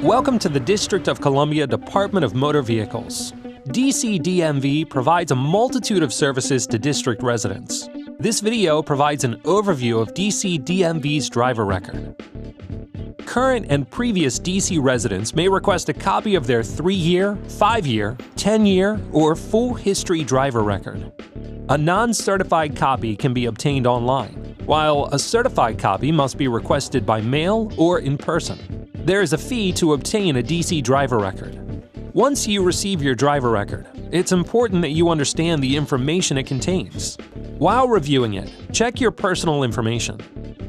Welcome to the District of Columbia Department of Motor Vehicles. DC DMV provides a multitude of services to district residents. This video provides an overview of DC DMV's driver record. Current and previous DC residents may request a copy of their 3-year, 5-year, 10-year, or full history driver record. A non-certified copy can be obtained online, while a certified copy must be requested by mail or in person. There is a fee to obtain a DC driver record. Once you receive your driver record, it's important that you understand the information it contains. While reviewing it, check your personal information.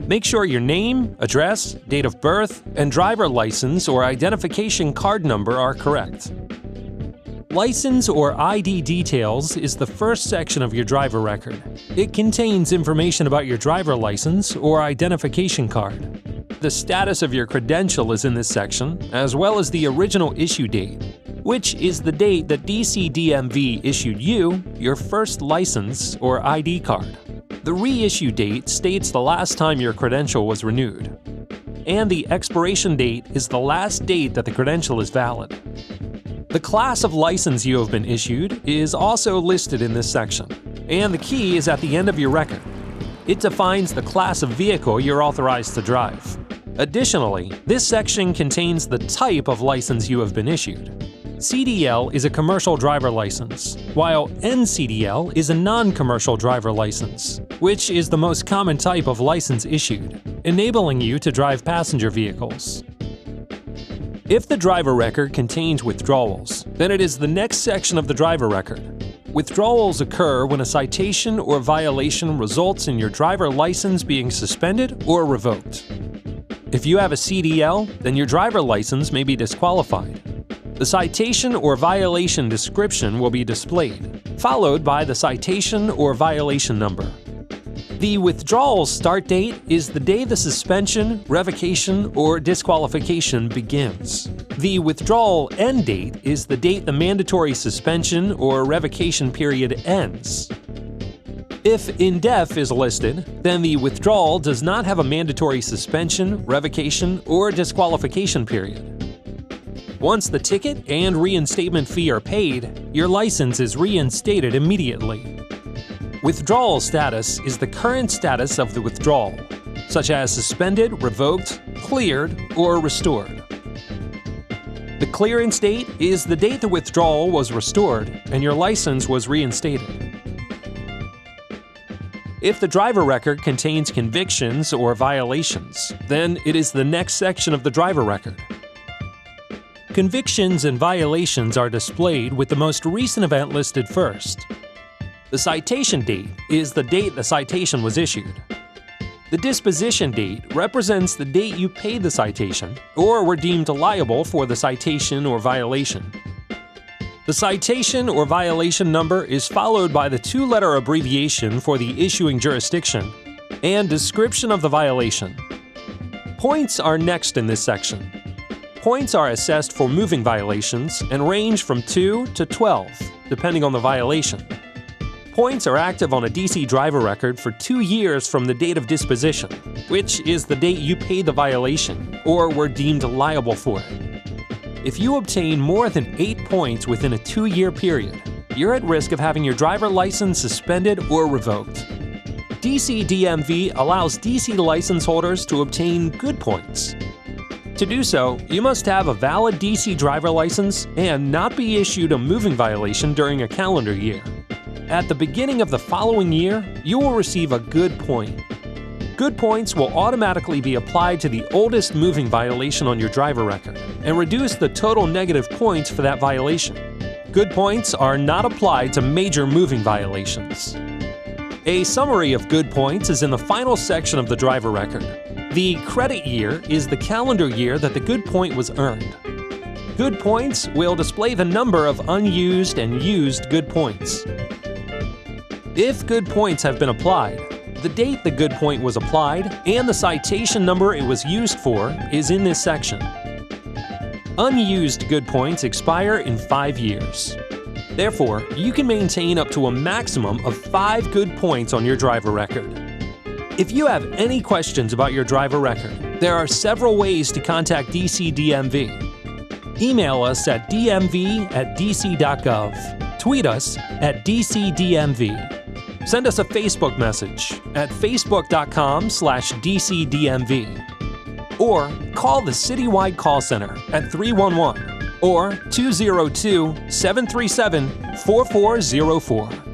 Make sure your name, address, date of birth, and driver license or identification card number are correct. License or ID details is the first section of your driver record. It contains information about your driver license or identification card. The status of your credential is in this section, as well as the original issue date, which is the date that DC DMV issued you your first license or ID card. The reissue date states the last time your credential was renewed, and the expiration date is the last date that the credential is valid. The class of license you have been issued is also listed in this section, and the key is at the end of your record. It defines the class of vehicle you're authorized to drive. Additionally, this section contains the type of license you have been issued. CDL is a commercial driver license, while NCDL is a non-commercial driver license, which is the most common type of license issued, enabling you to drive passenger vehicles. If the driver record contains withdrawals, then it is the next section of the driver record. Withdrawals occur when a citation or violation results in your driver license being suspended or revoked. If you have a CDL, then your driver license may be disqualified. The citation or violation description will be displayed, followed by the citation or violation number. The withdrawal start date is the day the suspension, revocation, or disqualification begins. The withdrawal end date is the date the mandatory suspension or revocation period ends. If INDEF is listed, then the withdrawal does not have a mandatory suspension, revocation, or disqualification period. Once the ticket and reinstatement fee are paid, your license is reinstated immediately. Withdrawal status is the current status of the withdrawal, such as suspended, revoked, cleared, or restored. The clearance date is the date the withdrawal was restored and your license was reinstated. If the driver record contains convictions or violations, then it is the next section of the driver record. Convictions and violations are displayed with the most recent event listed first. The citation date is the date the citation was issued. The disposition date represents the date you paid the citation or were deemed liable for the citation or violation. The citation or violation number is followed by the 2-letter abbreviation for the issuing jurisdiction and description of the violation. Points are next in this section. Points are assessed for moving violations and range from 2 to 12, depending on the violation. Points are active on a DC driver record for 2 years from the date of disposition, which is the date you paid the violation or were deemed liable for it. If you obtain more than 8 points within a 2-year period, you're at risk of having your driver license suspended or revoked. DC DMV allows DC license holders to obtain good points. To do so, you must have a valid DC driver license and not be issued a moving violation during a calendar year. At the beginning of the following year, you will receive a good point. Good points will automatically be applied to the oldest moving violation on your driver record and reduce the total negative points for that violation. Good points are not applied to major moving violations. A summary of good points is in the final section of the driver record. The credit year is the calendar year that the good point was earned. Good points will display the number of unused and used good points. If good points have been applied, the date the good point was applied and the citation number it was used for is in this section. Unused good points expire in 5 years. Therefore, you can maintain up to a maximum of 5 good points on your driver record. If you have any questions about your driver record, there are several ways to contact DC DMV. Email us at dmv@dc.gov. Tweet us at DCDMV. Send us a Facebook message at facebook.com/DCDMV. Or call the citywide call center at 311 or 202-737-4404.